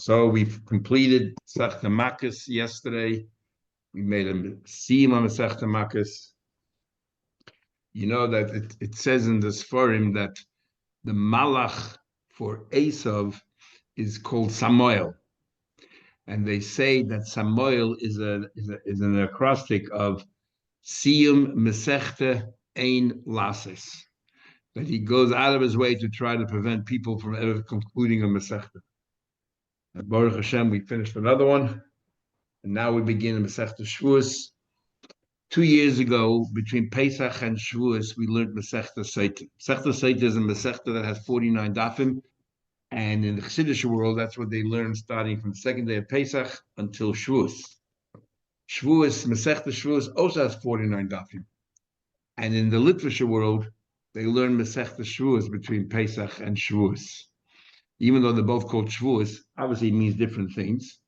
So we've completed Masechta Makos yesterday. We made a siyum on Masechta Makos. You know that it says in the Sforim that the Malach for Esav is called Samuel, and they say that Samuel is an acrostic of Siyum Masechta Ein Lases, that he goes out of his way to try to prevent people from ever concluding a Masechta. And Baruch Hashem, we finished another one, and now we begin in Masechta Shavuos. 2 years ago, between Pesach and Shavuos, we learned Masechta Sotah. Masechta Sotah is a Masechta that has 49 dafim, and in the Chassidish world, that's what they learn starting from the second day of Pesach until Shavuos. Masechta Shavuos also has 49 dafim, and in the literature world, they learn Masechta Shavuos between Pesach and Shavuos. Even though they're both called Shavuos, obviously it means different things.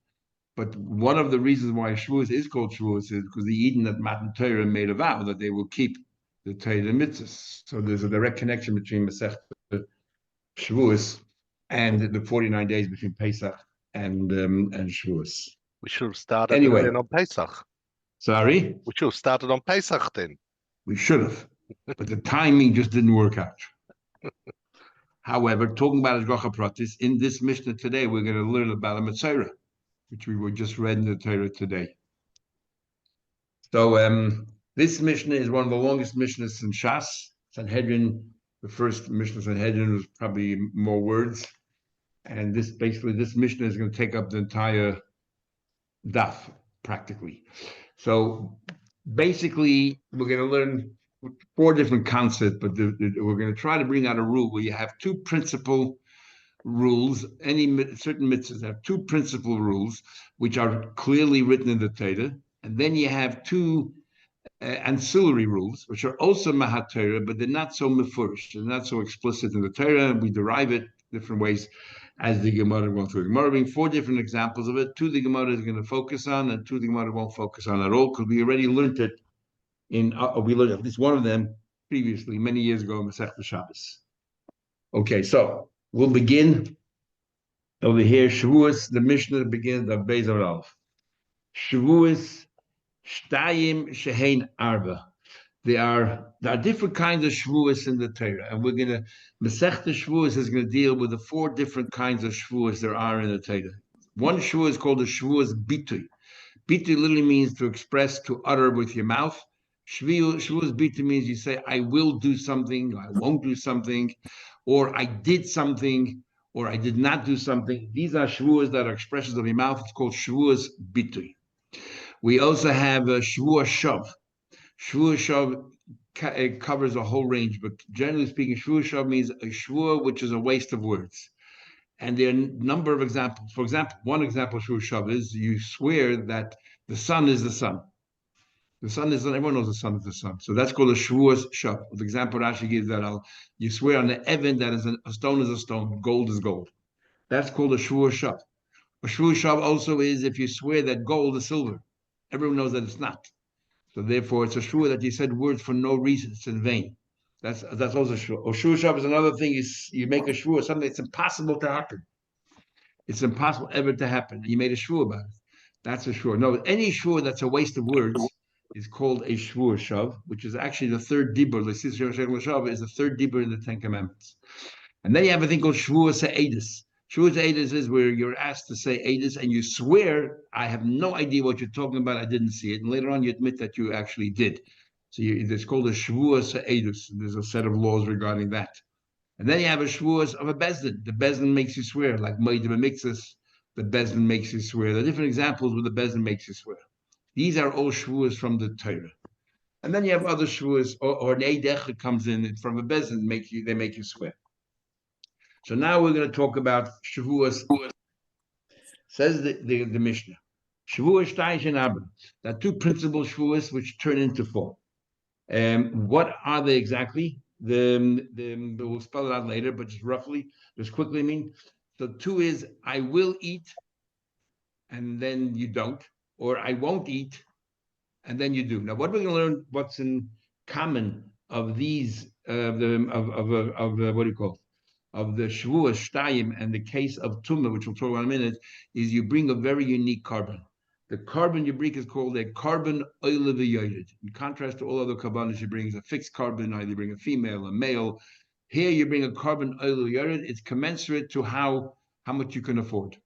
But one of the reasons why Shavuos is called Shavuos is because the Eden at Matan Torah made a vow that they will keep the Torah mitzvahs. So there's a direct connection between Masechta Shavuos and the 49 days between Pesach and Shavuos. We should have started then on Pesach. Sorry? We should have started on Pesach then. We should have, but the timing just didn't work out. However, talking about Hashgacha Pratis, in this Mishnah today, we're going to learn about a Metzora, which we were just read in the Torah today. So this Mishnah is one of the longest Mishnahs in Shas. Sanhedrin, the first Mishnah Sanhedrin was probably more words. And this Mishnah is going to take up the entire daf, practically. So basically, we're going to learn 4 different concepts, but we're going to try to bring out a rule where you have 2 principal rules. Any certain mitzvahs have 2 principal rules, which are clearly written in the Torah, and then you have 2 ancillary rules, which are also Mahat Torah, but they're not so mefurish, they're not so explicit in the Torah, and we derive it different ways as the Gemara going through. The Gemara being 4 different examples of it. 2 the Gemara is going to focus on, and 2 the Gemara won't focus on at all, because we already learned it we learned at least one of them previously, many years ago, in Masechta Shabbos. Okay, so we'll begin over here. Shavuos, the Mishnah begins at Beis Aleph. Shavuos, Shtayim Shehein Arba. There are different kinds of Shavuos in the Torah, and we're going to, Masechta Shavuos is going to deal with the 4 different kinds of Shavuos there are in the Torah. One Shavuos is called a Shavuos Bitui. Bitui literally means to express, to utter with your mouth. Shavuos Bitui means you say, I will do something, I won't do something, or I did something, or I did not do something. These are Shavuos that are expressions of your mouth. It's called Shavuos Bitui. We also have a Shavuos Shav. Shavuos Shav covers a whole range, but generally speaking, Shavuos Shav means a Shavuos which is a waste of words. And there are a number of examples. For example, one example of Shavuos Shav is you swear that the sun is the sun. The sun is the sun. Everyone knows the sun is the sun. So that's called a Shavuos Shav. The example Rashi gives that you swear on the Evan that a stone is a stone, gold is gold. That's called a Shavuos Shav. A Shavuos Shav also is if you swear that gold is silver. Everyone knows that it's not. So therefore, it's a Shavuos that you said words for no reason. It's in vain. That's also Shavuos. A Shavuos Shav is another thing. Is you make a Shavuos, something that's impossible to happen. It's impossible ever to happen. You made a Shavuos about it. That's a Shavuos. No, any Shavuos that's a waste of words is called a Shavuos Shav, which is actually the 3rd dibur. The Shav is the 3rd dibur in the 10 Commandments. And then you have a thing called Shavuos Ha'edus. Shavuos Ha'edus is where you're asked to say Edus, and you swear, I have no idea what you're talking about, I didn't see it. And later on, you admit that you actually did. So it's called a Shavuos Ha'edus. There's a set of laws regarding that. And then you have a Shavuos of a Bezdin. The Bezdin makes you swear, like Moed B'Miktzas, the Bezdin makes you swear. There are different examples where the Bezdin makes you swear. These are all Shavuos from the Torah. And then you have other Shavuos, or an Eidech comes in from a Bezdin, they make you swear. So now we're going to talk about Shavuos. Says the Mishnah. Shavuos Shtayim Shehein Arba. There are 2 principal Shavuos which turn into 4. What are they exactly? We'll spell it out later, but just quickly mean. So 2 is I will eat, and then you don't, or I won't eat, and then you do. Now, what we're going to learn, what's in common of these, what do you call it? of the Shavuos Shtayim and the case of Tumah, which we'll talk about in a minute, is you bring a very unique carbon. The carbon you bring is called a carbon oile v'yoyed. In contrast to all other carbonates, you bring is a fixed carbon, either you bring a female, a male. Here you bring a carbon oile v'yoyed. It's commensurate to how much you can afford.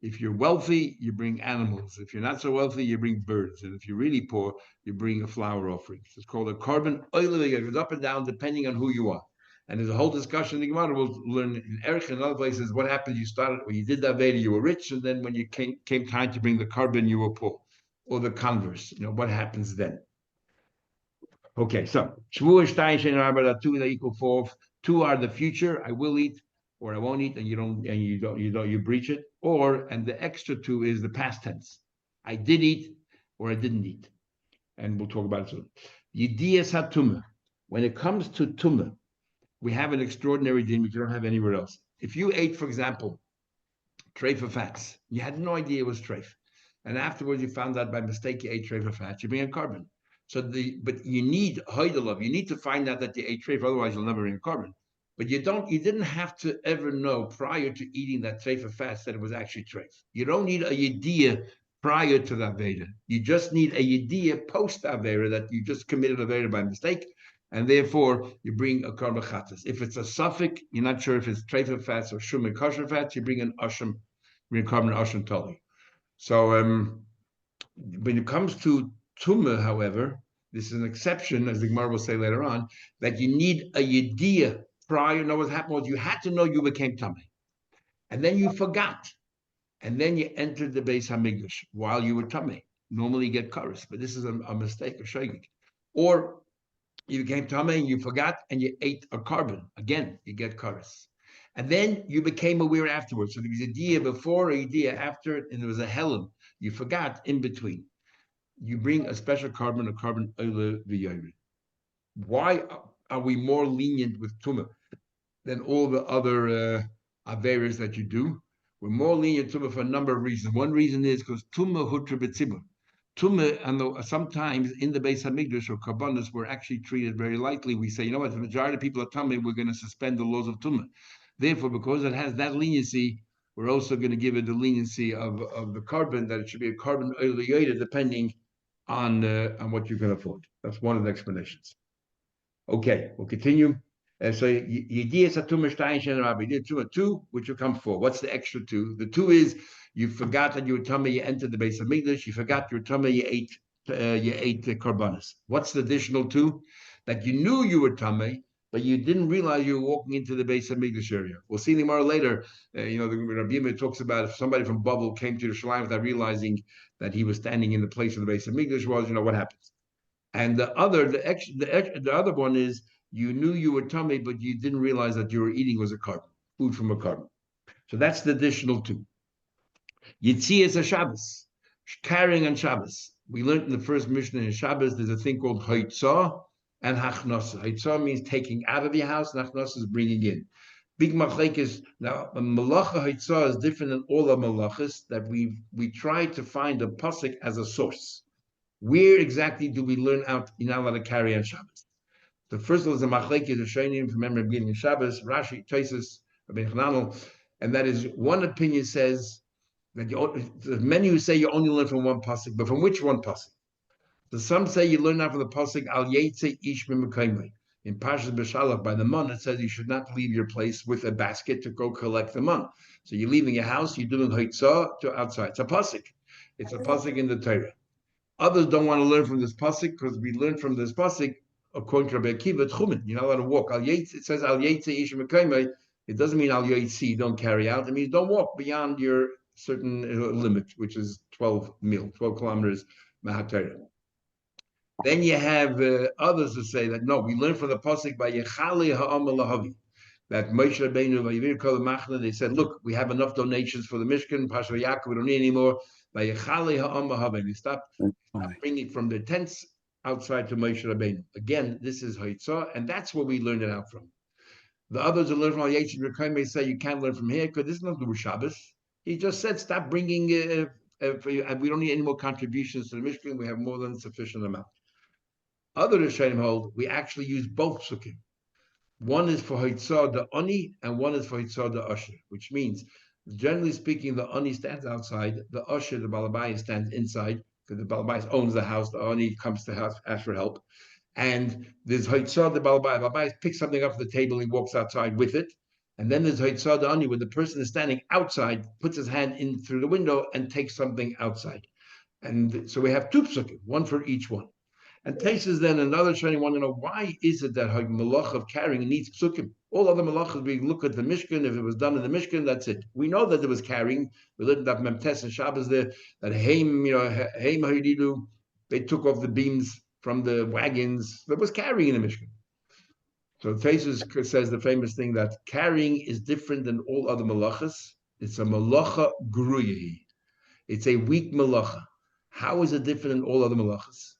If you're wealthy, you bring animals. If you're not so wealthy, you bring birds. And if you're really poor, you bring a flower offering. So it's called a carbon oile v'yoyed. It's up and down depending on who you are. And there's a whole discussion in the Gemara. We'll learn in Erech and other places what happened. You started when you did that Veda, you were rich, and then when you came time to bring the carbon, you were poor, or the converse. What happens then? Okay, so Shavuos Shtayim Shein Arba two that equal 4. 2 are the future. I will eat, or I won't eat, and you breach it. And the extra 2 is the past tense. I did eat, or I didn't eat, and we'll talk about it soon. Yediyas HaTumah. When it comes to Tumah, we have an extraordinary din which you don't have anywhere else. If you ate, for example, treifa fats, you had no idea it was treif, and afterwards you found out by mistake you ate treifa fats, you bring a carbon. But you need hoidalav. You need to find out that you ate treif, otherwise you'll never bring a carbon. But you didn't have to ever know prior to eating that treifa fats that it was actually treif. You don't need a yediyah prior to that Veda. You just need a yediyah post Avera that you just committed a Veda by mistake. And therefore, you bring a carbon chatas. If it's a suffix, you're not sure if it's treifa fats or shum and kosher fats, you bring an asham, bring a carbon asham tali. So when it comes to tumah, however, this is an exception, as the Gemara will say later on, that you need a yediyah prior. Know what happened was you had to know you became tummy, and then you forgot, and then you entered the Beis Hamikdash while you were tummy. Normally you get kares, but this is a mistake, a shogeg. Or you became tamei and you forgot and you ate a carbon. Again, you get kares. And then you became aware afterwards. So there was a dia before, a dia after, and there was a helam. You forgot in between. You bring a special carbon, a carbon oile v'yoyed. Why are we more lenient with tumah than all the other averas that you do? We're more lenient tumah for a number of reasons. One reason is because tumah hutra b'tzibur. Tumah, and sometimes in the Beis Hamikdash or Karbanos, were actually treated very lightly. We say, what, the majority of people are tummy, we're going to suspend the laws of Tumah. Therefore, because it has that leniency, we're also going to give it the leniency of the carbon, that it should be a carbon oil depending on what you can afford. That's one of the explanations. Okay, we'll continue. So Yediyas HaTumah Shtayim Shein Rabbi did two, which will come 4. What's the extra 2? The 2 is you forgot that you were tummy, you entered the Beis Hamikdash. You forgot your tummy, you ate the karbanos. What's the additional 2? That you knew you were tummy, but you didn't realize you were walking into the Beis Hamikdash area. We'll see tomorrow later. The Rabbi Yirmiyah talks about if somebody from Babel came to Yerushalayim without realizing that he was standing in the place of the Beis Hamikdash was, what happens? And the other one is you knew you were tummy, but you didn't realize that you were eating was a carbon, food from a carbon. So that's the additional 2. Yitzias Shabbos, carrying on Shabbos. We learned in the first Mishnah in Shabbos, there's a thing called Haitzah and Hachnosa. Haitzah means taking out of your house, and Hachnosa is bringing in. Big machlek is, now, a malacha Haitzah is different than all the malachas, that we try to find a pasuk as a source. Where exactly do we learn out you're not allowed to carry on Shabbos? The first of all is the machlek is a shaynim from memory beginning of Shabbos, Rashi, Tosfos, Rabbi Chananel, and that is one opinion says that many who say you only learn from one pasuk, but from which one pasuk? So some say you learn out from the pasuk Al Yetze Ish B'Mekaymei. In Parshas B'Shalach by the mun, it says you should not leave your place with a basket to go collect the mun. So you're leaving your house, you're doing Haitzah to outside. It's a pasuk. It's a pasuk in the Torah. Others don't want to learn from this pasuk because we learn from this pasuk according to Rabbi Akiva Tchumen. You're not allowed to walk. It says Al Yetze Ish B'Mekaymei. It doesn't mean Al Yetzi, don't carry out. It means don't walk beyond your certain limit, which is 12 kilometers mahatera. Then you have others who say that no, we learn from the pasuk by Yechali Ha'am Lahavi that Moshe Rabbeinu Vayivir Kol Machna. They said, look, we have enough donations for the Mishkan, Pasha Yaakov, we don't need any more. By Yechali Ha'am Lahavi, they stop bringing from the tents outside to Moshe Rabbeinu. Again, this is Haitzah, and that's where we learned it out from. The others who learn from Al Yetzi Rekai may say you can't learn from here because this is not the Shabbos. He just said stop bringing. We don't need any more contributions to the Mishkan. We have more than sufficient amount. Other Rishonim hold we actually use both psukim. One is for Hitzah the Ani, and one is for Hitzah the Usher, which means, generally speaking, the Ani stands outside, the Usher, the Balabai, stands inside, because the Balabai owns the house, the Ani comes to the house, asks for help. And there's Hitzah the Balabai. Balabai picks something up from the table, he walks outside with it. And then there's Hitzah the Ani, where the person is standing outside, puts his hand in through the window and takes something outside. And so we have two psukim, one for each one. And Taisus then another training want to know why is it that malach of carrying needs psukim? All other malachas, we look at the Mishkan, if it was done in the Mishkan, that's it. We know that it was carrying. We learned that Memtes and Shabbos there, that Haim Haridu, they took off the beams from the wagons that was carrying in the Mishkan. So Taisus says the famous thing that carrying is different than all other malachas. It's a malacha gruyi. It's a weak malacha. How is it different than all other malachas?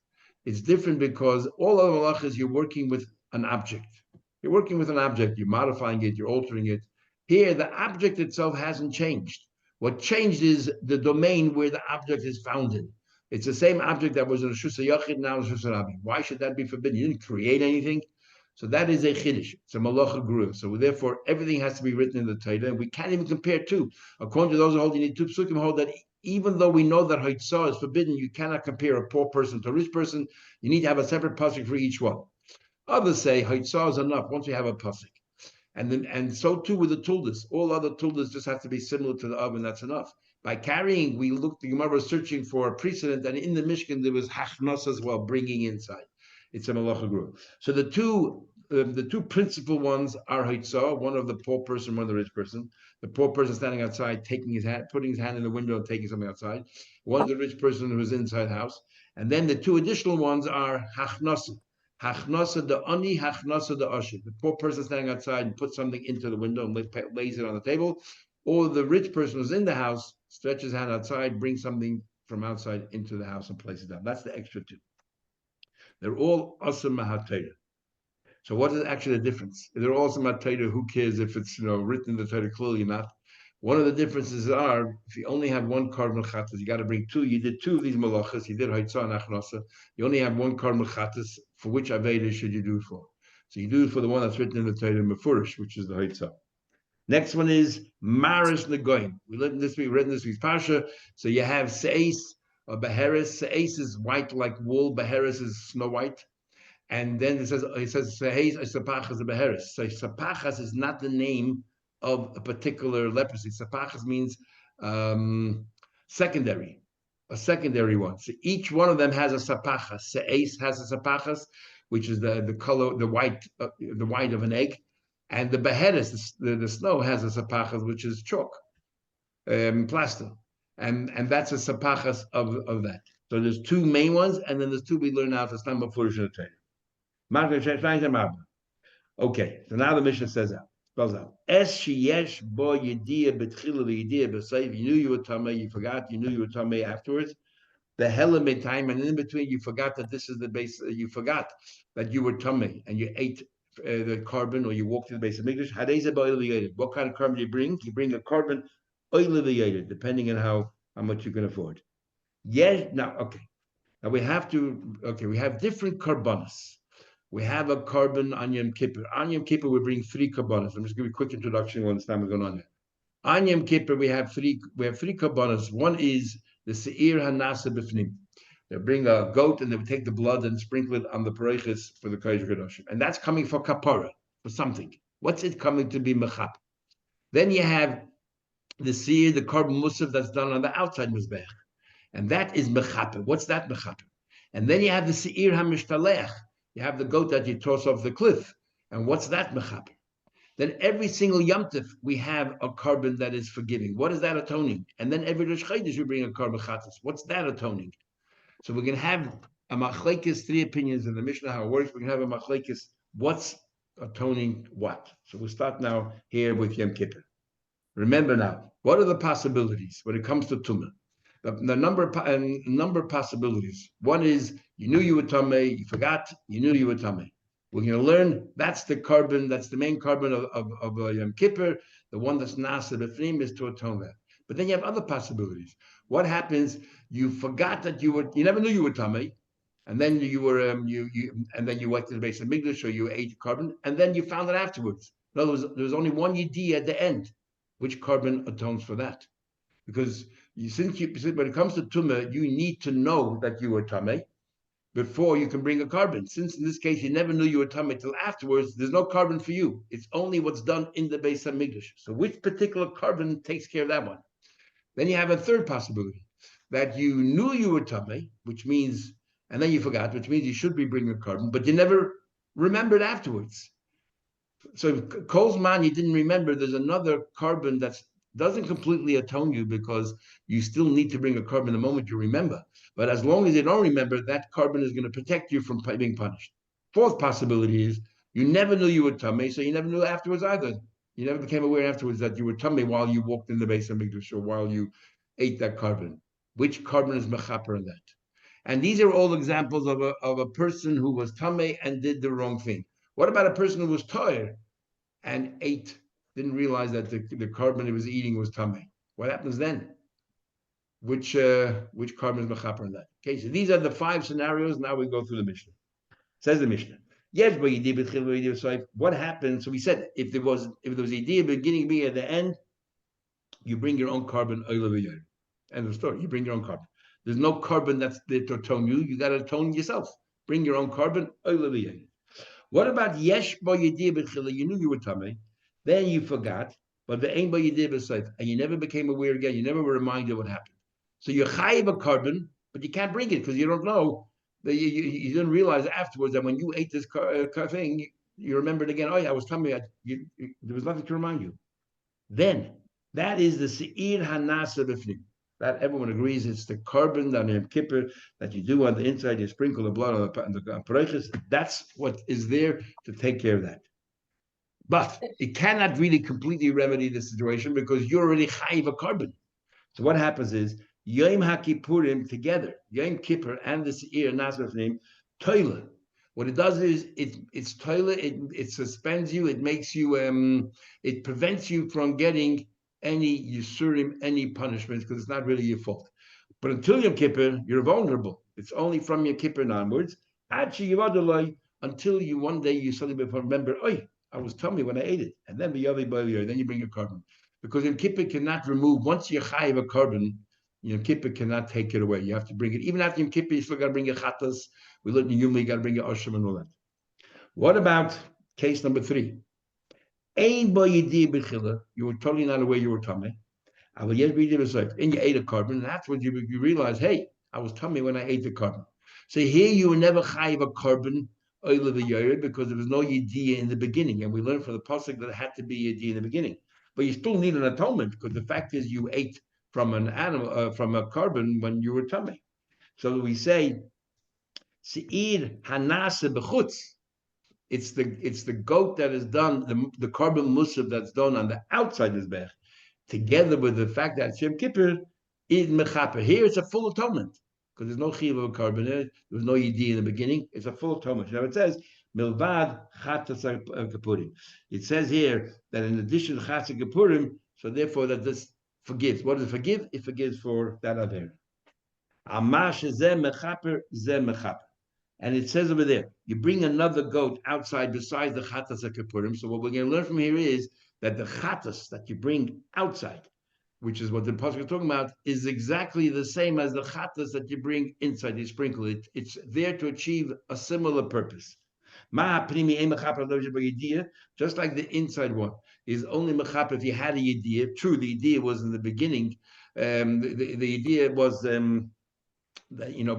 It's different because all other malachas, you're working with an object. You're working with an object, you're modifying it, you're altering it. Here, the object itself hasn't changed. What changed is the domain where the object is found in. It's the same object that was in a Shusa Yachid, now it's Shusa Rabbi. Why should that be forbidden? You didn't create anything. So that is a chiddush. It's a malacha guru. So therefore, everything has to be written in the Torah, and we can't even compare two. According to those who hold, you need two psukim hold that even though we know that Haitzah is forbidden, you cannot compare a poor person to a rich person. You need to have a separate pasuk for each one. Others say Haitzah is enough once you have a pasuk. And so too with the tuldas. All other tuldas just have to be similar to the oven, that's enough. By carrying, we looked, the Gemara was searching for a precedent, and in the Mishkan there was hachnos as well, bringing inside. It's a malacha group. So the two principal ones are Haitzah, one of the poor person, one of the rich person. The poor person standing outside, taking his hand, putting his hand in the window and taking something outside. One of the rich person who is inside the house. And then the two additional ones are hachnasa. Hachnasa the ani, hachnasa the usher. The poor person standing outside and puts something into the window and lays it on the table. Or the rich person who's in the house stretches his hand outside, brings something from outside into the house and places it down. That's the extra two. They're all asam mahatayra. So what is actually the difference? They're all asam mahatayra. Who cares if it's written in the Torah clearly or not? One of the differences are if you only have one carbon chatas, you got to bring two. You did two of these malachas. You did haitzah and achnasa. You only have one carbon chatas. For which aveda should you do it for? So you do it for the one that's written in the Torah mefurish, which is the haitzah. Next one is maris negoim. We read in this week's parsha. So you have seis or beheres. Seis is white like wool. Beheres is snow white. And then it says seis sapachas a beheres. So sapachas is not the name of a particular leprosy. Sapachas means secondary, a secondary one. So each one of them has a sapachas. Seis has a sapachas, which is the color, the white of an egg. And the beheres, the snow, has a sapachas, which is chalk, plaster. And that's a sapachas of that. So there's two main ones, and then there's two we learn out. It's number four. Okay, so now the Mishnah says out. Spells out. Es sheyesh bo yediyah betchila v'yediyah b'sayv. You knew you were tamei, you forgot. You knew you were tamei afterwards. The hela time, and in between you forgot that this is the base. You forgot that you were tamei and you ate the carbon, or you walked to the base of Mikdash. Hadeza ba'oil. What kind of carbon do you bring? You bring a carbon oil depending on how much you can afford. Yes. Now, okay. Now we have different carbonas. We have a carbon on Yom Kippur. On Yom Kippur, we bring three carbonas. I'm just giving you a quick introduction when this time is going on here. On Yom Kippur, we have three carbonas. One is the Seir Hanasa Bifnim. They bring a goat and they would take the blood and sprinkle it on the pareiches for the Kodesh Kadoshim. And that's coming for kapara, for something. What's it coming to be mechap? Then you have the Seir, the carbon musaf that's done on the outside Mizbech. And that is mechaper. What's that mechaper? And then you have the Seir HaMishtalech. You have the goat that you toss off the cliff. And what's that mechaper? Then every single Yom Tov, we have a carbon that is forgiving. What is that atoning? And then every Rosh Chodesh, we bring a carbon chatas. What's that atoning? So we're going to have a machlekes, three opinions in the Mishnah, how it works. We're going to have a machlekes, what's atoning what? So we'll start now here with Yom Kippur. Remember now, what are the possibilities when it comes to Tumah? The number of possibilities. One is you knew you were tamei, you forgot, you knew you were tamei. We're going to learn that's the carbon, that's the main carbon of Yom Kippur. The one that's nasa b'fnim is to atone that. But then you have other possibilities. What happens? You forgot that you never knew you were tamei, and then you were and then you went to the base of Migdash, or you ate carbon, and then you found it afterwards. In other words, there was only one yediyah at the end. Which carbon atones for that? Because when it comes to tumah, you need to know that you were tameh before you can bring a carbon. Since in this case you never knew you were tameh till afterwards, there's no carbon for you. It's only what's done in the base of Migdash. So which particular carbon takes care of that one? Then you have a third possibility, that you knew you were tameh, which means, and then you forgot, which means you should be bringing a carbon, but you never remembered afterwards. So Kolzman, you didn't remember, there's another carbon that doesn't completely atone you, because you still need to bring a carbon the moment you remember. But as long as you don't remember, that carbon is going to protect you from being punished. Fourth possibility is you never knew you were tameh, so you never knew afterwards either. You never became aware afterwards that you were tameh while you walked in the base of Mikdash, or while you ate that carbon. Which carbon is mechaper in that? And these are all examples of a person who was tameh and did the wrong thing. What about a person who was tired and ate, didn't realize that the carbon he was eating was tameh? What happens then? Which carbon is mechaper in that? Okay, so these are the 5 scenarios. Now we go through the Mishnah. Says the Mishnah. Yes, but what happens? So we said if there was idea beginning, be at the end, you bring your own carbon. End of story. You bring your own carbon. There's no carbon that's there to atone you. You got to atone yourself. Bring your own carbon. What about yesh bo yediyah b'chila? You knew you were tamei, then you forgot, but the ain bo yediyah b'seif, and you never became aware again. You never were reminded what happened. So you're chayiv a carbon, but you can't bring it because you don't know. That you didn't realize afterwards that when you ate this thing, you remembered again. Oh yeah, I was tamei. There was nothing to remind you. Then that is the seir hanasa b'fnim. That everyone agrees it's the carbon on Yom Kippur that you do on the inside. You sprinkle the blood on the parachas. That's what is there to take care of that. But it cannot really completely remedy the situation because you're already chayiv a carbon. So what happens is Yom HaKippurim together, Yom Kippur and the seir nasbefnim toilet. What it does is it's toilet. It suspends you. It makes you. It prevents you from getting any yisurim, any punishments, because it's not really your fault. But until Yom Kippur, you're vulnerable. It's only from Yom Kippur onwards. Until you one day you suddenly remember, oh, I was tummy when I ate it, and then then you bring a carbon, because Yom Kippur cannot remove once you chayiv a carbon. Yom Kippur cannot take it away. You have to bring it even after Yom Kippur. You still got to bring your chatas. We learned in Yuma, you got to bring your ashram and all that. What about case number 3? You were totally not aware you were tummy. And you ate a carbon, and afterwards you realize, hey, I was tummy when I ate the carbon. So here you were never chayiv a carbon because there was no yediyah in the beginning, and we learned from the pasuk that it had to be yediyah in the beginning. But you still need an atonement because the fact is you ate from an animal, from a carbon when you were tummy. So we say, seir hanase b'chutz. It's the goat that is done, the carbon musaf that's done on the outside of the Mizbech, together with the fact that Yom Kippur is mechaper. Here it's a full atonement because there's no chiv of a carbon there. There was no yediyah in the beginning. It's a full atonement. Now it says milvad chatas kapurim. It says here that in addition to chatas kapurim, so therefore that this forgives. What does it forgive? It forgives for that aver. Amash zeh mechaper zeh mechaper. And it says over there, you bring another goat outside besides the chatas kapurim. So what we're going to learn from here is that the chatas that you bring outside, which is what the pasuk is talking about, is exactly the same as the chatas that you bring inside. You sprinkle it. It's there to achieve a similar purpose. Just like the inside one is only mechaper if you had a yediyah. True, the yediyah was in the beginning. The yediyah was that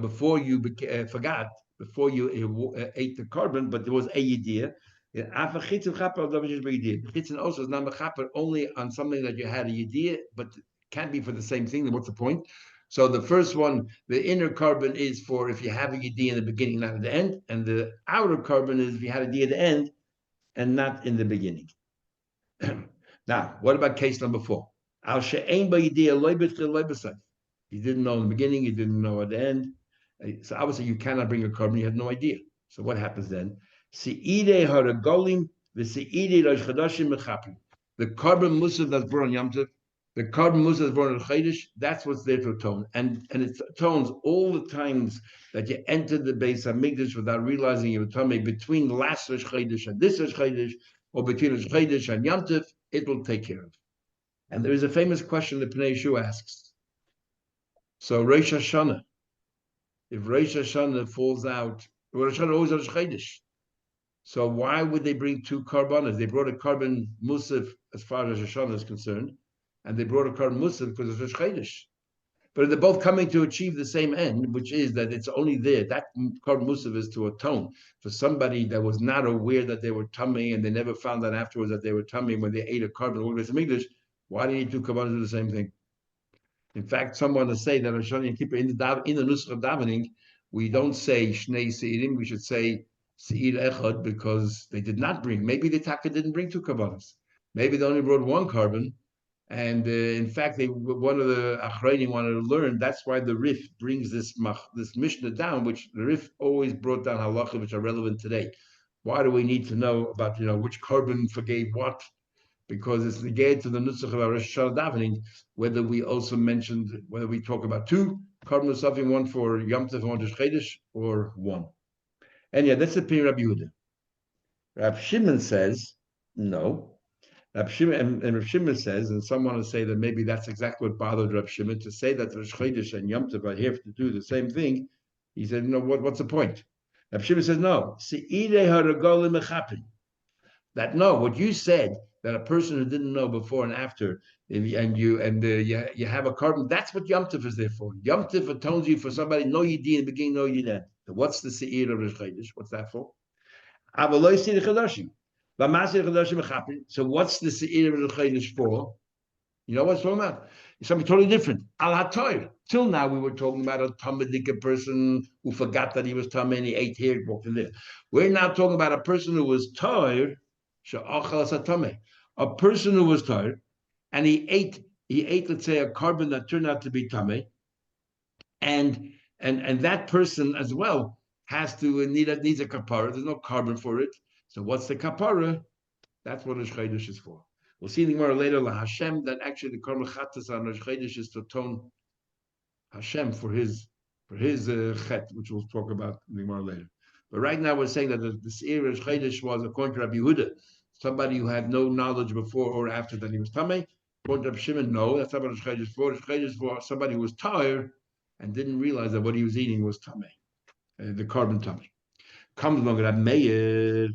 before you forgot, before you ate the carbon, but there was a yediyah. The chitzin also is not mechaper only on something that you had a yediyah, but can't be for the same thing. Then what's the point? So the first one, the inner carbon is for if you have a yediyah in the beginning, not at the end, and the outer carbon is if you had a yediyah at the end and not in the beginning. Now, what about case number 4? Al she'ein b'yediyah loy b'tchil loy b'sayf. You didn't know in the beginning, you didn't know at the end. So obviously you cannot bring a carbon, you had no idea. So what happens then? The carbon musaf that's brought on Yom Tov The carbon musaf is born in Chodesh. That's what's there to atone, and it atones all the times that you entered the base of Hamikdash without realizing you were tummy between last Rosh Chodesh and this Rosh Chodesh, or between Rosh Chodesh and Yom Tov. It will take care of. And there is a famous question that Pnei Yeshu asks. So Rosh Hashanah, if Rosh Hashanah falls out, Rosh Hashanah always Rosh Chodesh. So why would they bring two karbanas? They brought a carbon musaf as far as Rosh Hashanah is concerned, and they brought a carbon musaf because it's Rosh Chodesh. But they're both coming to achieve the same end, which is that it's only there. That carbon musaf is to atone for somebody that was not aware that they were tummy, and they never found out afterwards that they were tummy when they ate a carbon. Why do you need two karbanas do the same thing? In fact, someone will say that Rosh Hashanah and Kippur in the nusach of davening, we don't say Shnei Seirim, we should say Seir Echad, because they did not bring. Maybe the Taka didn't bring two karbanos. Maybe they only brought one carbon. And in fact, one of the Achrayim wanted to learn. That's why the Rif brings this Mishnah down, which the Rif always brought down halachah, which are relevant today. Why do we need to know about which carbon forgave what? Because it's negated to the Nusach of our Rosh Hashanah davening, whether we also mentioned, whether we talk about two carbon something, one for Yom Tov and one for Chodesh, or one. And yeah, that's the opinion of Rabbi Yehuda. Rab Shimon says, no. Rab Shimon, and Rab Shimon says, and some want to say that maybe that's exactly what bothered Rab Shimon, to say that Rosh Chodesh and Yom Tov are here to do the same thing. He said, what's the point? Rab Shimon says, no. That no, what you said, that a person who didn't know before and after, and you have a carbon, that's what Yom Tov is there for. Yom Tov atones you for somebody, no yidi in the beginning, no yidin. So what's the seir of Rosh Chodesh? What's that for? So what's the seir of Rosh Chodesh for? You know what's talking about? It's something totally different. Al hatoir. Till now we were talking about a Talmudic person who forgot that he was Tameh and he ate here, walked in there. We're now talking about a person who was tired, a person who was tired, and he ate, let's say, a carbon that turned out to be Tameh, and that person as well needs a kapara. There's no carbon for it. So what's the kapara? That's what Rosh Chodesh is for. We'll see in the Gemara later, La Hashem, that actually the Karma Chattas on Rosh Chodesh is to atone Hashem for his chet, which we'll talk about in the Gemara later. But right now we're saying that the Seir Rosh Chodesh was, according to Rabbi Yehuda, somebody who had no knowledge before or after that he was Tameh. According to Rabbi Shimon, no, that's not what Rosh Chodesh is for. Rosh Chodesh is for somebody who was tired and didn't realize that what he was eating was Tameh, the carbon Tameh. Comes along Rabbi Meir.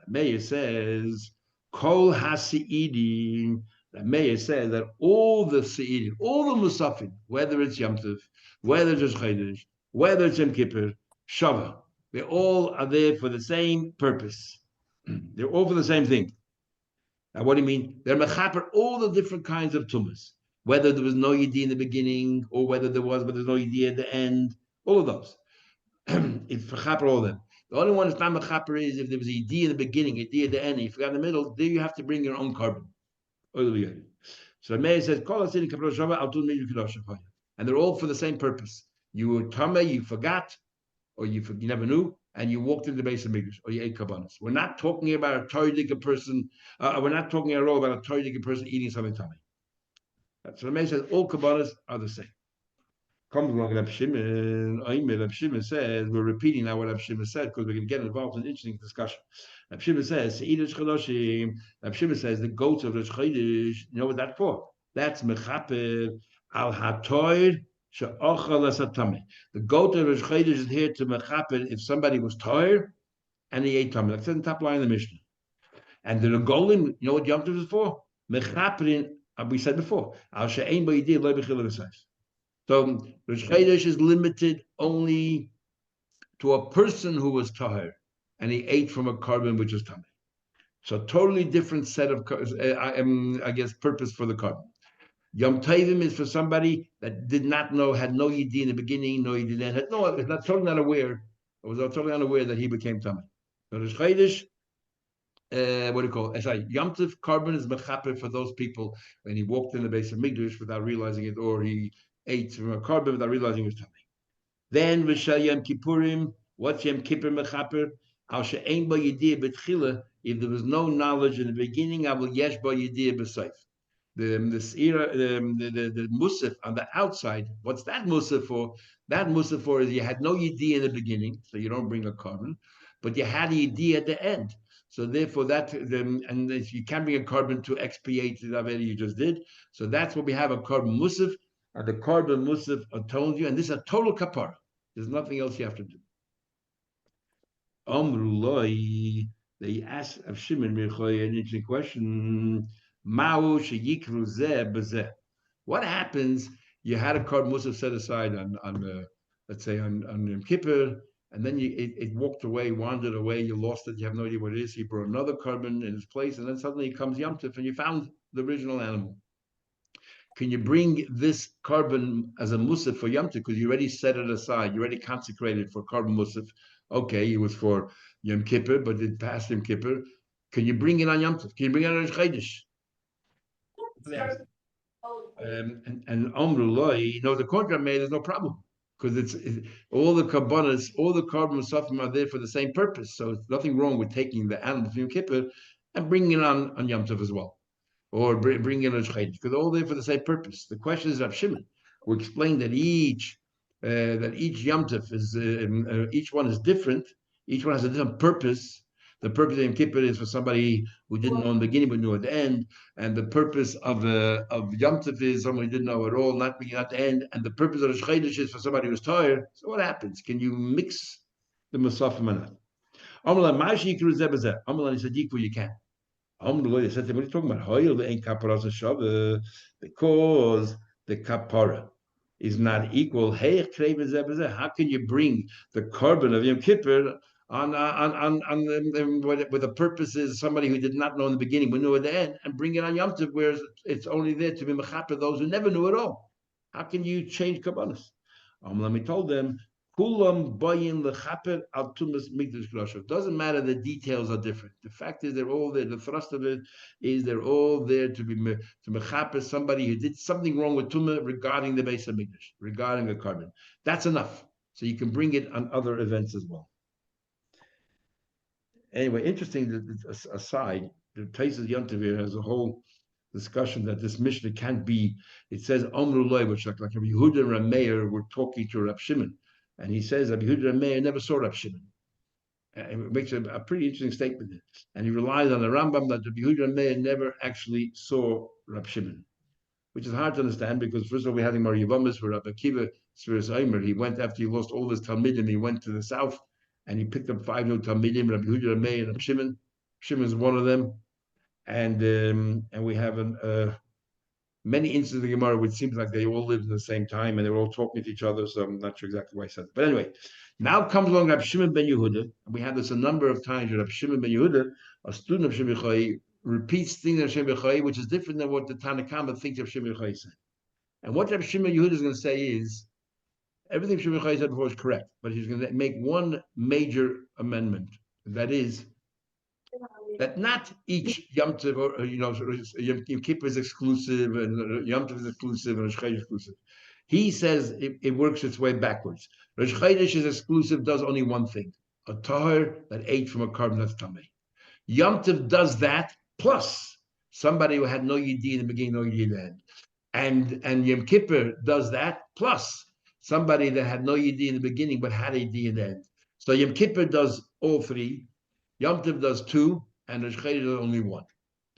Meir says, Kol hasi'idim. Meir says that all the se'idim, all the musafim, whether it's Yom Tov, whether it's Chodesh, whether it's Yom Kippur, Shava, they all are there for the same purpose. They're all for the same thing. Now, what do you mean? They're mechaper all the different kinds of tumas, whether there was no yidi in the beginning or whether there was, but there's no yidi at the end. All of those. It's mechaper all of them. The only one that's not mechaper is if there was a yidi in the beginning, a yidi at the end, you forgot in the middle, there you have to bring your own carbon. So the Meir says, and they're all for the same purpose. You were tameh, you forgot, or you never knew, and you walked into the base of Mikdash, or you ate kabbanas. We're not talking about a Torah person. We're not talking at all about a Torah person eating something tameh. So the Meir says all kabbanas are the same. Comes along Reb Shimon. Reb Shimon says, we're repeating now what Reb Shimon said because we're going to get involved in an interesting discussion. Reb Shimon says, Reb Shimon says the goats of Rosh Chodesh, you know what that's for? That's mechaper al hatoir she'ochal asatame. The goat of Rosh Chodesh is here to mechaper if somebody was tired and he ate tameh. That's in the top line of the Mishnah. And the regolim, you know what Yom Tov is for? Mechaperin, we said before, al she'ein b'yidih lo b'chil v'sayis. So Rosh Chodesh is limited only to a person who was tahir and he ate from a carbon which is tameh. So totally different set of, I guess, purpose for the carbon. Yom Tovim is for somebody that did not know, had no yidi in the beginning, no yidi then, had totally not aware, was totally unaware that he became tameh. So Rosh Chodesh, what do you call it? Sorry, Yom Tov carbon is mechaper for those people when he walked in the base of Mikdash without realizing it, or he ate from a carbon without realizing it was tameh. Then v'shel Yom Kippurim, what's Yom Kippur mechaper? Al she'ein ba yidiyah b'tchila. If there was no knowledge in the beginning, I will yesh ba yidiyah b'seif. the seira, the musaf on the outside. What's that musaf for? That musaf for is you had no yedi in the beginning, so you don't bring a carbon, but you had a yedi at the end. So therefore, and if you can't bring a carbon to expiate the avera you just did. So that's what we have a carbon musaf, and the carbon musaf atones you, and this is a total kapara. There's nothing else you have to do. Amrullah, they asked of Shimon Mirchoy an interesting question. Mao sheyikru zeh b'zeh. What happens? You had a carbon musaf set aside on let's say on Yom Kippur, and then it walked away, wandered away. You lost it. You have no idea what it is. You brought another carbon in its place, and then suddenly it comes Yom Tov, and you found the original animal. Can you bring this carbon as a musaf for Yom Tov? Because you already set it aside. You already consecrated for carbon musaf. Okay, it was for Yom Kippur, but it passed Yom Kippur. Can you bring it on Yom Tov? Can you bring it on Rosh Chodesh? And Amrullah, the contract made, there's no problem. Because all the carbonas, all the carbon musafim are there for the same purpose. So it's nothing wrong with taking the animal from Yom Kippur and bringing it on Yom Tov as well, or bring in a shchait, because they're all there for the same purpose. The question is Rav Shimon, who explained that each Yom Tov is each one is different. Each one has a different purpose. The purpose of Yom Kippur is for somebody who didn't know in the beginning but knew at the end, and the purpose of Yom Tov is someone who didn't know at all, not beginning at the end, and the purpose of the shchait is for somebody who's tired. So what happens? Can you mix the masafim or not? Amala Mashi Kruzebazeh. Amala Sadiku, you can. Alhamdulillah, said, what are you talking about? Because the kapara is not equal. How can you bring the carbon of Yom Kippur with the purpose is somebody who did not know in the beginning but knew at the end, and bring it on Yom Tov, where it's only there to be mechaper those who never knew at all? How can you change kabbalas? We told them, Kulam bayin lechaper al tumas mikdash groshev. Doesn't matter, the details are different. The fact is they're all there. The thrust of it is they're all there to mechaper somebody who did something wrong with tumah regarding the base of mikdash, regarding a carbon. That's enough. So you can bring it on other events as well. Anyway, interesting aside, the Taisus Yontivir has a whole discussion that this Mishnah can't be. It says Omrullah, which like Rabbi Yehuda and Rameir were talking to Rabbi Shimon. And he says that Yehuda Meir never saw Rav Shimon. It makes a pretty interesting statement. And he relies on the Rambam that Yehuda Meir never actually saw Rav Shimon, which is hard to understand because first of all, we had him Mariyavamas for Rabbi Akiva, Sfiras Aimer. He went after he lost all his Talmidim, he went to the south and he picked up 5 new Talmidim, Rabbi Yehuda Meir and Rav Shimon. Shimon is one of them. And we have many instances of the Gemara which seems like they all lived at the same time and they were all talking to each other, so I'm not sure exactly why I said it. But anyway, now comes along Rab Shimon ben Yehuda, and we have this a number of times. Rab Shimon ben Yehuda, a student of Shimon Yochai, repeats things of Shimon Yochai, which is different than what the Tanakhama thinks of Shimon Yochai said. And what Rab Shimon Yehuda is going to say is, everything Shimon Yochai said before is correct, but he's going to make one major amendment. That is, that not each Yom Tov, or Yom Kippur is exclusive, and Yom Tov is exclusive, and Rosh Chodesh is exclusive. He says it works its way backwards. Rosh Chodesh is exclusive, does only one thing: a tahor that ate from a carbon that's tamei. Yom Tov does that plus somebody who had no yedi in the beginning, no yedi in the end, and Yom Kippur does that plus somebody that had no yedi in the beginning but had a yedi in the end. So Yom Kippur does all three. Yom Tov does 2, and Rosh Chodesh does only 1.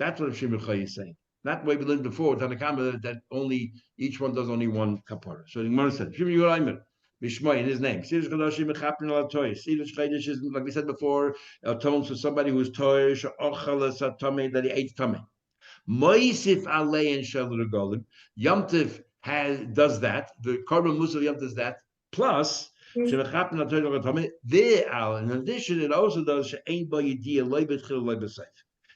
That's what Shimon Yochai is saying. Not the way we learned before, Tanakama, that only each one does only 1 kapara. So the Gemara said, Shimon Yochai, Mishmai in his name. Siddush Chodashim Mechaprin Al Toys. Siddush Chodesh is, like we said before, atones for somebody who's toish, ochal satame, that he ate tameh. Moisif alei and shel regalim. Yom Tov does that. The carbon musaf Yom Tov does that. Plus, in addition, it also does.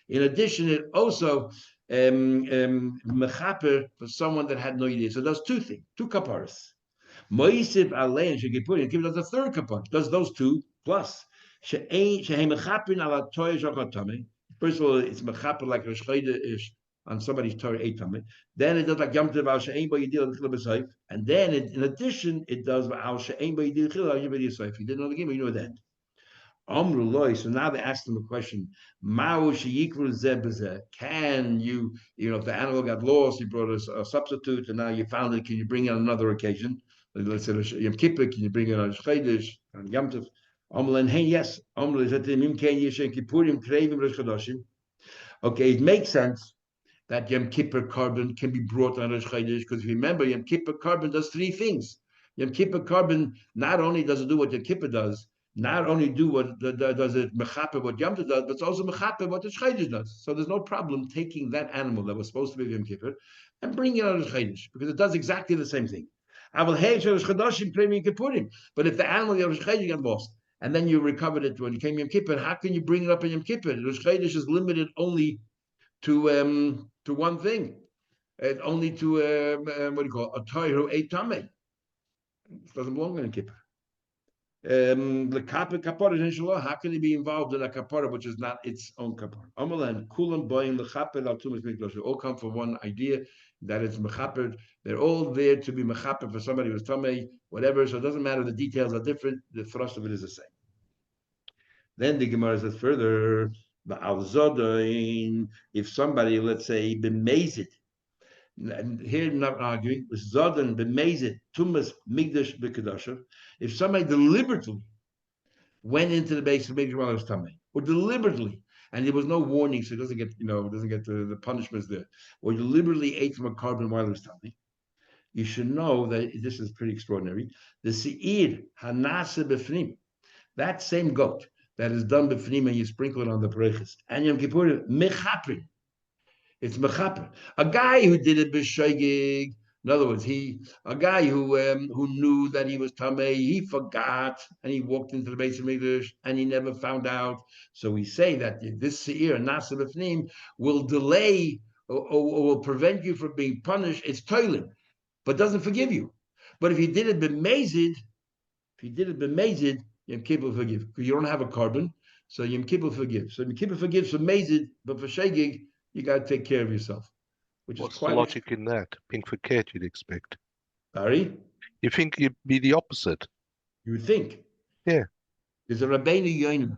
In addition, it also mechaper for someone that had no idea. So it does 2 things, 2 kaparas. Moisif alein shegipur. It gives us a 3rd kapar. Does those 2 plus. First of all, it's mechaper like Rosh Chodesh on somebody's Torah 8 tamei. Then it does like Yom Tov al she'ein bo yidil l'chila b'sayf. And then in addition, it does al she'ein bo yidil l'chila al yibid yisayf. You didn't know the game, but you know the end. So now they asked him a question. Can you, if the animal got lost, you brought a substitute, and now you found it, can you bring it on another occasion? Let's say Yom Kippur, can you bring it on Chodesh, on Yom Tov? Yes. Okay, it makes sense that Yom Kippur carbon can be brought on Rosh Chodesh, because remember, Yom Kippur carbon does three things. Yom Kippur carbon not only does it do what Yom Kippur does, not only do what does it mechaper what Yom Tov does, but it's also mechaper what the Chodesh does. So there's no problem taking that animal that was supposed to be Yom Kippur and bringing it on Rosh Chodesh, because it does exactly the same thing. But if the animal Rosh Chodesh got lost, and then you recovered it when you came Yom Kippur, how can you bring it up in Yom Kippur? Rosh Chodesh is limited only to one thing, only to what do you call it? A toy who ate tamei. It doesn't belong in a kippur. The kapara inshallah. How can he be involved in a kapara which is not its own kapara? Amalan kulam boyim lechaper al tumas mikdash. They all come from one idea, that it's mechaper. They're all there to be mechaper for somebody who's tamei, whatever. So it doesn't matter. The details are different. The thrust of it is the same. Then the Gemara says further, if somebody, let's say, bemazed, and here not arguing, Zodan bemazed tumas migdash b'kedasha, if somebody deliberately went into the base of Mikdash while it was tamei, or deliberately, and there was no warning, so it doesn't get, the punishments there, or deliberately ate from a carbon while it was tamei, you should know that this is pretty extraordinary. The seir hanase b'fnim, that same goat that is done b'fnim and you sprinkle it on the pareches, and Yom Kippur mechaprin. It's mechaper. A guy who did it b'shoigig. In other words, a guy who knew that he was tamei, he forgot, and he walked into the base of Mikdash, and he never found out. So we say that this seir nasa b'fnim will delay or will prevent you from being punished. It's toiling, but doesn't forgive you. But if you did it b'mezid, Yom Kippur will forgive, because you don't have a carbon, so Yom Kippur forgives. So Yom Kippur forgives for mezid, but for shegig, you got to take care of yourself. What's the logic in that? Being forget, you'd expect. Sorry? You think it'd be the opposite? You would think. Yeah. There's a Rabbeinu Yoina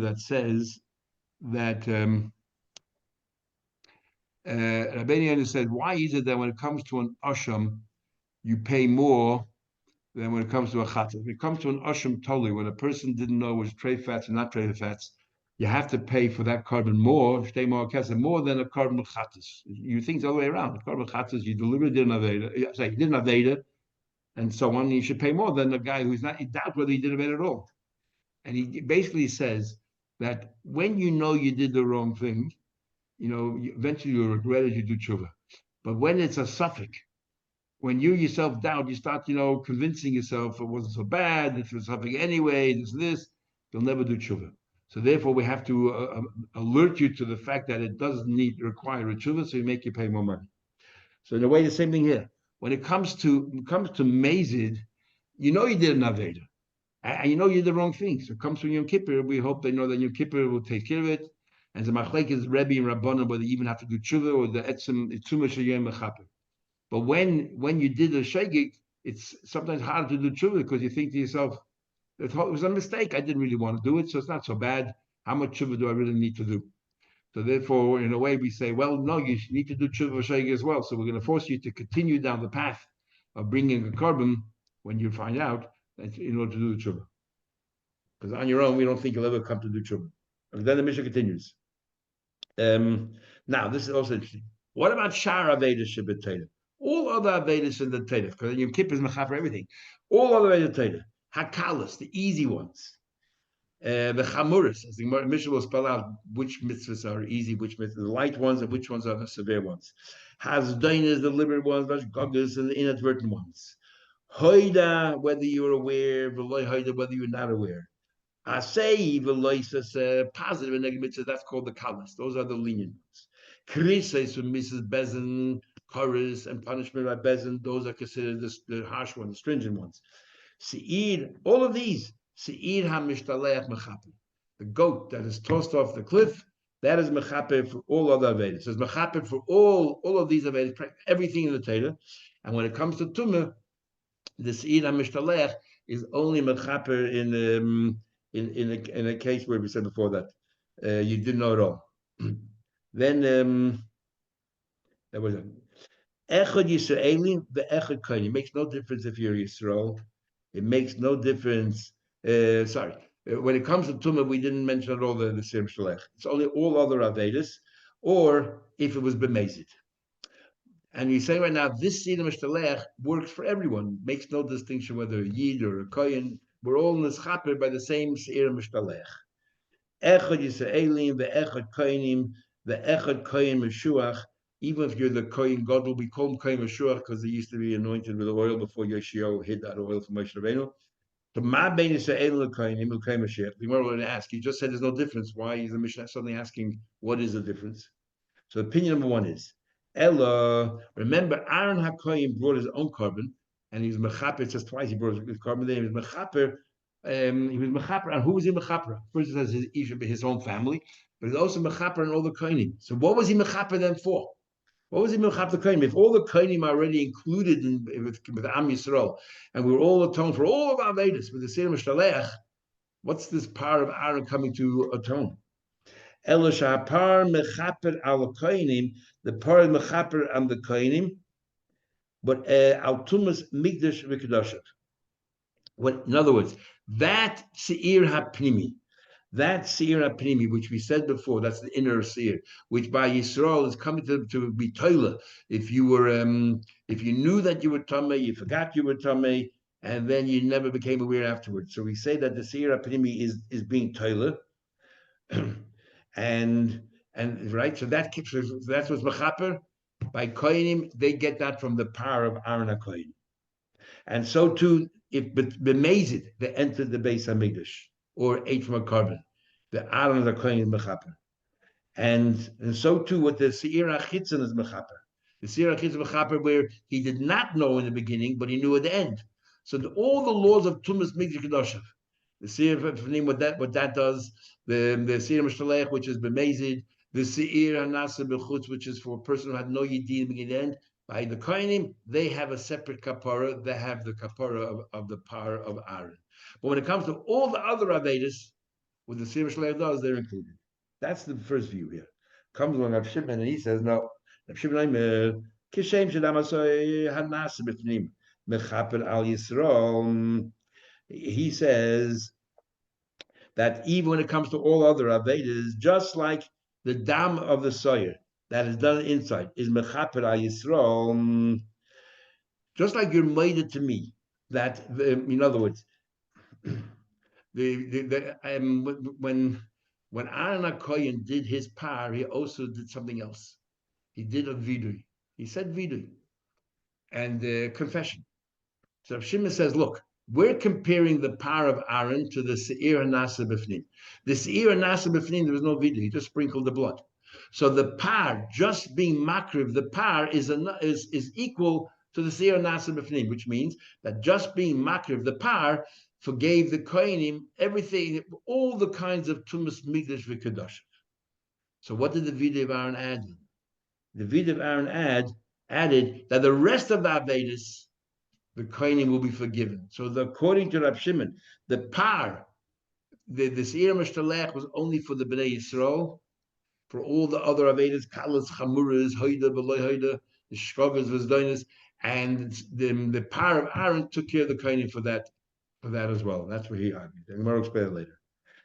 that says that Rabbeinu Yoina said, why is it that when it comes to an asham, you pay more than when it comes to a chatas? When it comes to an asham totally, when a person didn't know it was tray fats and not tray fats, you have to pay for that carbon more than a carbon chatas. You think it's the other way around. The carbon chatas, you deliberately did an aveda, you did an aveda, and so on. You should pay more than the guy who's not. You doubt whether he did aveda at all. And he basically says that when you know you did the wrong thing, eventually you regret it. You do tshuva. But when it's a suffix, when you yourself doubt, you start, convincing yourself it wasn't so bad. This was something anyway. This. You'll never do tshuva. So therefore, we have to alert you to the fact that it does require a tshuva, so you make you pay more money. So in a way, the same thing here. When it comes to mazid, you did an aveda, and you did the wrong thing. So it comes from Yom Kippur. We hope they know that Yom Kippur will take care of it. And the machlek is Rebbe and Rabbanan, whether you even have to do tshuva or the etzem itzuma sheyem mechaper. But when you did the shegig, it's sometimes hard to do tshuva because you think to yourself, it was a mistake. I didn't really want to do it, so it's not so bad. How much tshuva do I really need to do? So therefore, in a way, we say, well, no, you need to do tshuva shegig as well. So we're going to force you to continue down the path of bringing a carbon when you find out that in order to do the tshuva. Because on your own, we don't think you'll ever come to do tshuva. And then the Mishnah continues. Now, this is also interesting. What about Shara Vedas Shabbat? All other Vedas in the Torah, because Yom Kippur is mechaper everything. All other Vedas Torah, Hakalas, the easy ones, the Chamuras, as the Mishnah will spell out which mitzvahs are easy, which mitzvahs are the light ones, and which ones are the severe ones. Hasdainas, the liberal ones, Vashgagas, and the inadvertent ones. Hoida, whether you're aware, V'loi Hoida, whether you're not aware. Asei, V'loi says positive and negative mitzvahs, that's called the Kalas. Those are the lenient ones. Krises from Mrs. Bezin, chorus and punishment by bezin, those are considered the harsh ones, the stringent ones. Seir, all of these, Seir ha-mishtaleach mechaper. The goat that is tossed off the cliff, that is mechaper for all other avedas. It's mechaper for all of these avedas, everything in the Torah. And when it comes to tumah, the Seir ha-mishtaleach is only mechaper in a case where we said before that you didn't know at all. Then that was Echad Yisraelim, the Echad Kohen. It makes no difference if you're Yisrael. It makes no difference. Sorry, when it comes to Tumah, we didn't mention at all the Sir Shalech. It's only all other Avedas, or if it was Bemezid. And you say right now, this Seder Mishtalech works for everyone. Makes no distinction whether a Yid or a Kohen. We're all nischaper by the same Seder Mishtalech. Echad Yisraelim, the Echad Kohenim, the Echad Kohen Meshuach. Even if you're the Kohen Gadol, we call him Kohen Meshuach because he used to be anointed with oil before Yeshua hid that oil from Moshe Rabbeinu. So Ma Ben Yisraelim the Kohenim, the Kohen Mashiach. The Gemara would ask. He just said there's no difference. Why is the Mishnah suddenly asking what is the difference? So opinion number one is Ella. Remember, Aaron HaKohen brought his own carbon, and he was mechaper. It says twice he brought his carbon. Then he was mechaper. He was mechaper, and who was he mechaper? First, it says his own family, but he's also mechaper and all the kohenim. So, what was he mechaper then for? What was he mechaper the kohenim? If all the kohenim are already included with Am Yisrael, and we were all atoned for all of our Vedas with the Seder Mishtalech, what's this power of Aaron coming to atone? Eloshah par mechaper al kohenim, the par mechaper and the kohenim, but al tumas migdash v'kedushav. What, in other words, that seir hapnimi, which we said before, that's the inner seir, which by Yisrael is coming to be toila. If you were, if you knew that you were tamei, you forgot you were tamei, and then you never became aware afterwards. So we say that the seir hapnimi is being toila. and right, so that's what's mechaper by kohenim. They get that from the power of Aaron HaKohen, and so too if b'mezid they entered the Beis Hamikdash or ate from a carbon, the Aaron HaKohen is mechaper, and so too with the seir hachitzon is mechaper. The seir hachitzon mechaper where he did not know in the beginning, but he knew at the end. So all the laws of tumas migdash kedoshav. The seir what that does, the seir mishtalech, which is b'mezid, the seir hanasa b'chutz, which is for a person who had no yidin beginning and end. By the kohenim, they have a separate kapara. They have the kapara of the power of Aaron. But when it comes to all the other avedas, what the seir mishtalech does, they're included. That's the first view here. Comes along Rav Shimon and he says, no, Rav Shimon kishem shedamasoy hanasa b'fnim mechaper al Yisrael. He says that even when it comes to all other Avedas, just like the dam of the soyer that is done inside is mechaper al Yisrael, just like you're made to me, that in other words, when Aaron HaKohen did his par, he also did something else. He did a vidui. He said vidui and confession. So Rav Shimon says, look, we're comparing the power of Aaron to the seir hanasa b'fnim. The seir hanasa b'fnim, there was no vidui. He just sprinkled the blood. So the par, just being makriv, the par is equal to the seir hanasa b'fnim, which means that just being makriv, the par, forgave the kohenim everything, all the kinds of tumas migdash v'kedosh. So what did the vidui of Aaron add? The vidui of Aaron added that the rest of the Avedas, the kohenim will be forgiven. So according to Rav Shimon, the par, the seir mishtalech was only for the Bnei Yisrael. For all the other Avedas, kalas, chamuras, hoida, beloy hoida, the shkagas, v'zdoinas, and the par of Aaron took care of the kohenim for that as well. That's where he argued. And we'll explain it later.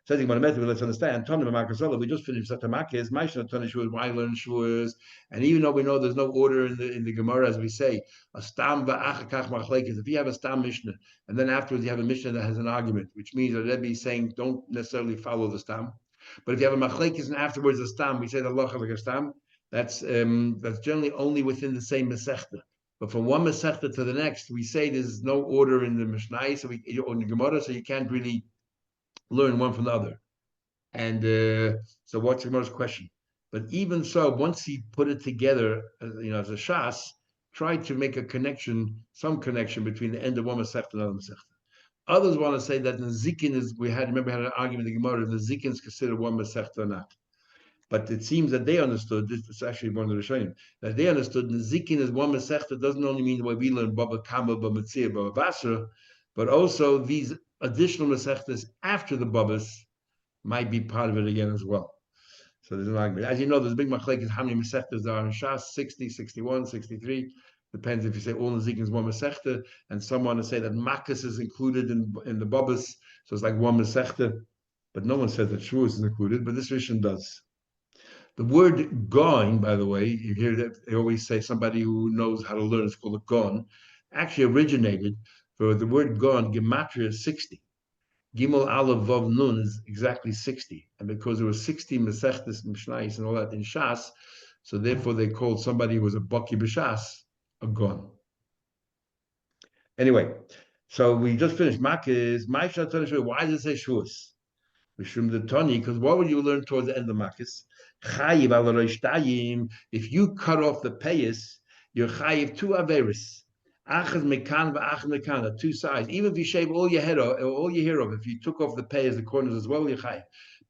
Says let's understand. We just finished Satamakis, Maishna Tanishur, why learn Shuas, and even though we know there's no order in the Gemara, as we say, a stam va'achakach machlekes. If you have a stam Mishnah, and then afterwards you have a Mishnah that has an argument, which means that Rebbe is saying don't necessarily follow the stam. But if you have a machlekes and afterwards a stam, we say the halacha like a stam. That's generally only within the same Masechta. But from one Masechta to the next, we say there's no order in the Mishnah, so or in the Gemara, so you can't really learn one from the other. And so what's the Gemara's question? But even so, once he put it together, as a shas, tried to make a connection, some connection between the end of one Masechta and another Masechta. Others want to say that the Zikin is, we had an argument in the Gemara, if the Zikin is considered one Masechta or not. But it seems that they understood, this is actually one of the Rishonim, that they understood the Zikin is one Masechta doesn't only mean the way we learn Baba Kama, Baba Mitzir, Baba Basra. but also these additional Masechtas after the Babas might be part of it again as well. So there's an argument. As you know, there's a big machlekes how many Masechtas there are in Shas, 60, 61, 63. Depends if you say all Nezikin is one Masechta, and some want to say that Makkas is included in the Babas, so it's like one Masechta. But no one says that Shavuos is included, but this Rishon does. The word "gon," by the way, you hear that they always say somebody who knows how to learn is called a gon, actually originated for the word "gon." Gematria is 60. Gimel Aleph Vav Nun is exactly 60, and because there were 60 Masechtas, Mishnayos, and all that in Shas, so therefore they called somebody who was a Baki B'Shas a gon. Anyway, so we just finished Makis. Why does it say Shavuos? Mishum the Tani, because what would you learn towards the end of Makis? Chayiv al Roishtayim. If you cut off the payas, you're chayiv two averis. Achaz mekan v'achaz mekan, two sides. Even if you shave all your head off, all your hair off, if you took off the payas, the corners as well, you're chayiv.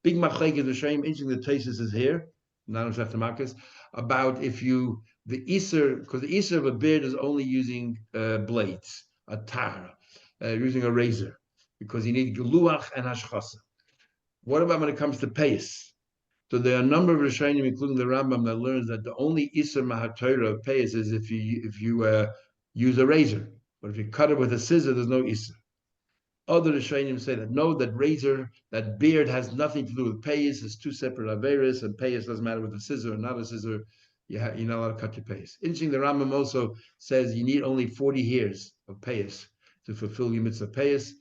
Big machlek is the shame. Interesting, the Taisus is here. Not after Makis about if you the iser, because the iser of a beard is only using blades, a tar, using a razor, because you need geluach and hashchasa. What about when it comes to payas? So there are a number of Rishonim, including the Rambam, that learns that the only Isser Mahatorah of payas is if you use a razor. But if you cut it with a scissor, there's no Isser. Other Rishonim say that no, that razor, that beard has nothing to do with payas. It's two separate averas, and payas doesn't matter with a scissor or not a scissor. You're not allowed to cut your payas. Interesting, the Rambam also says you need only 40 hairs of payas to fulfill your mitzvah payas.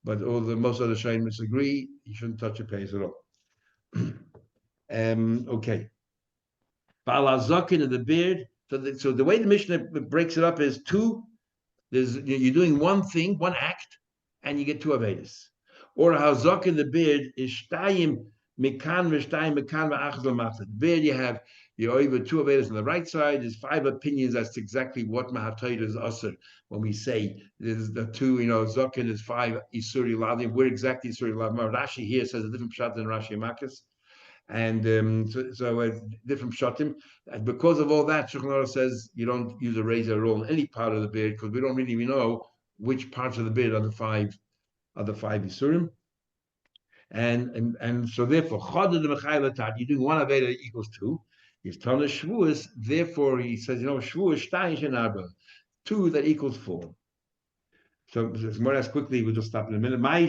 But most other Rishonim disagree. You shouldn't touch your payas at all. Okay. Balazakin of the beard. So the way the Mishnah breaks it up is two. You're doing one thing, one act, and you get two avedas. Or hazakin the beard is shtayim mekan v'shtayim mekan v'achaz l'matah. The beard you have over two avedas on the right side. There's 5 opinions as to exactly what mahatayr is usher. When we say there's the two, zakin is 5 isuri ladim. Where exactly isuri ladim? Rashi here says a different pshat than Rashi Makkos. And so different shatim. And because of all that, Shulchan Aruch says you don't use a razor at all in any part of the beard because we don't really know which parts of the beard are the five isurim. And so therefore, you're doing one aveda equals 2. He's telling us Shavuos. Therefore, he says, Shavuos shtayim shen arba, 2 that equals 4. So more or less quickly, we'll just stop in a minute. Why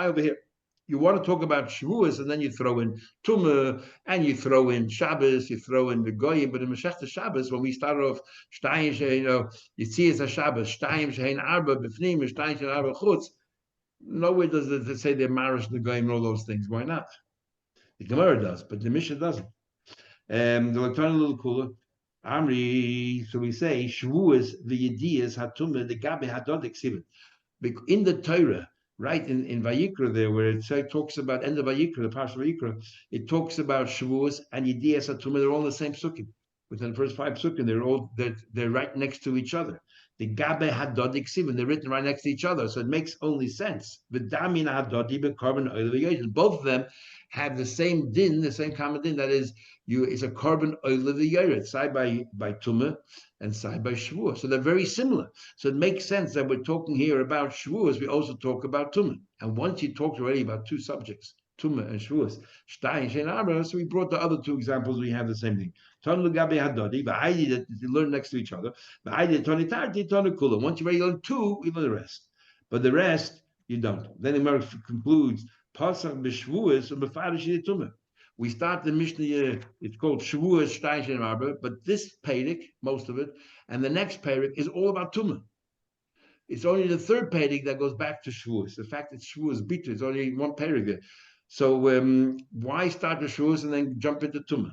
over here? You want to talk about Shavuos, and then you throw in Tumah, and you throw in Shabbos, you throw in the Goyim. But in Masechta Shabbos, when we start off, you see it's a Shabbos, Shtayim shein arba b'fnim, Shtayim shein arba chutz. Nowhere does it say they're marish the Goyim and all those things. Why not? The Gemara does, but the Mishnah doesn't. The Latana little cooler. Amri, so we say Shavuos the Yediyas Hatumah the Gabe Hadod Exhibit. In the Torah, right in Vayikra there, where it talks about end of Vayikra, the Parsha Vayikra, it talks about Shavuos and Yediyas Hatumah. They're all in the same sukkah. Within the first 5 sukkah, they're right next to each other. The Gabe Hadod Exhibit, they're written right next to each other, so it makes only sense. The Damin Hadodi beKarban Oil. Both of them have the same din, the same common din. That is, it's a carbon oil of the Yered, side by Tumah and side by Shavuos. So they're very similar. So it makes sense that we're talking here about Shavuos. We also talk about Tumah. And once you talked already about 2 subjects, Tumah and Shavuos, Shtayim shein arba, so we brought the other 2 examples. We have the same thing. Ton Lugabe Hadodi, Ba'aydi that you learn next to each other. Ba'aydi Toni Tarti, Toni Kula. Once you already learn 2, you learn the rest. But the rest, you don't. Then the Gemara concludes, Pasach b'Shavuos and b'Farish Tumah. We start the Mishnah, it's called Shavuos Shtayim shein arba, but this Perek, most of it, and the next Perek is all about Tumah. It's only the 3rd Perek that goes back to Shavuos. The fact that Shavuos Bitra, it's only 1 Perek there. So why start with Shavuos and then jump into Tumah?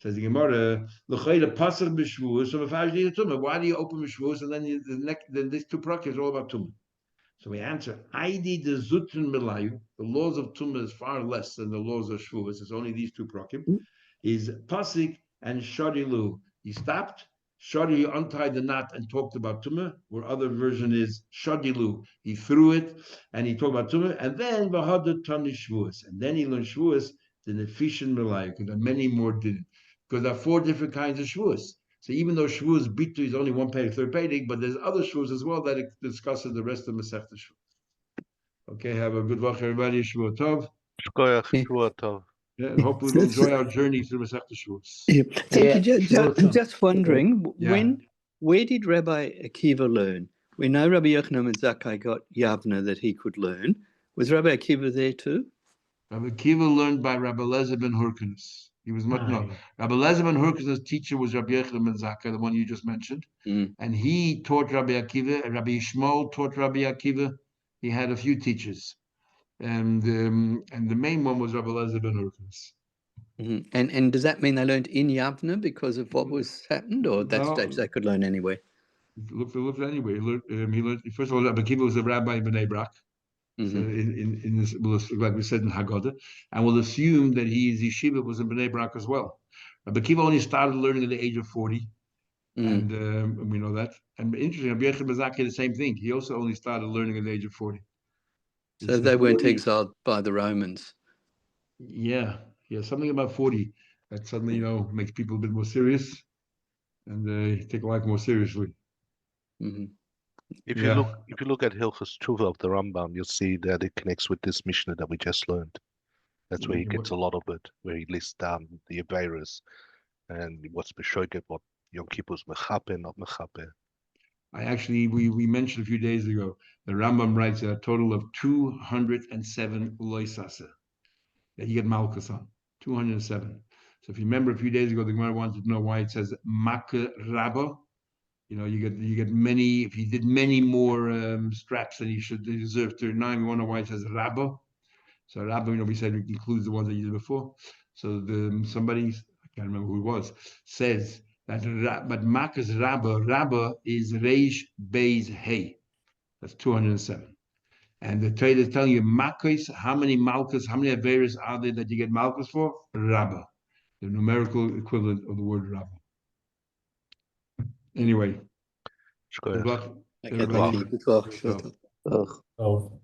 Says the Gemara, L'chayda Pasach b'Shavuos and b'Farish Tumah. Why do you open with Shavuos and then these 2 parakas are all about Tumah? So we answer, Aidi de Zutrin Melayu, the laws of Tumah is far less than the laws of Shavuos. It's only these 2 prakim. Is Pasik and Shadilu. He stopped, Shadi untied the knot and talked about Tumah, where other version is Shadilu. He threw it and he talked about Tumah, and then Vahada Tani Shavuos. And then he learned Shavuos, the Nefishin Melayu, because there are many more didn't. Because there are 4 different kinds of Shavuos. So even though Shavuos Bitu is only one page, third page, but there's other Shavuos as well that it discusses the rest of Masechta Shavuos. Okay, have a good walk, everybody. Shavuot Tov. Shkoyach, Yeah. Shavuot Tov. Yeah, and hopefully we'll enjoy our journey through Masechta Shavuos. Yeah. Thank Yeah, you. sure. Just wondering, Yeah. where did Rabbi Akiva learn? We know Rabbi Yochanan and Zakkai got Yavna that he could learn. Was Rabbi Akiva there too? Rabbi Akiva learned by Rabbi Lezer ben Hurkanus. He was much no. Rabbi Lezer ben Hurkanus' teacher was Rabbi Yochanan ben Zakkai, the one you just mentioned, and he taught Rabbi Akiva. And Rabbi Yishmael taught Rabbi Akiva. He had a few teachers, and the main one was Rabbi Lezer ben Hurkanus. And does that mean they learned in Yavna because of what was happened, or at that No. stage they could learn anyway? Looked anyway. He learned. First of all, Rabbi Akiva was a rabbi in Bnei Brak. So in this, like we said in Haggadah, and we'll assume that his yeshiva was in Bnei Brak as well. Rabbi Akiva only started learning at the age of 40, and we know that. And interesting, Rabbi Yochanan ben Zakkai, the same thing. He also only started learning at the age of 40. So they weren't exiled by the Romans. Yeah, something about 40 that suddenly makes people a bit more serious, and take life more seriously. If you look at Hilchos Tshuva of the Rambam, you'll see that it connects with this Mishnah that we just learned. That's where he gets a lot of it, where he lists down the Averas and what's Beshoiket, what Yom Kippur's Mechape, not Mechape. We mentioned a few days ago, the Rambam writes a total of 207 loisasa that you get Malchus on, 207. So if you remember a few days ago, the Gemara wanted to know why it says Makah Rabba. You get many. If you did many more straps than you should, they deserve 39. We wonder why it says Rabba. So Rabba, we said it includes the ones that you did before. So somebody, I can't remember who it was, says that but Makah's Rabba is Reish Beis Hey. That's 207. And the Torah is telling you Makos, how many Malchus, how many Averas are there that you get Malchus for? Rabba, the numerical equivalent of the word Rabba. Anyway. Good luck. Okay, thank you. Good luck. Oh.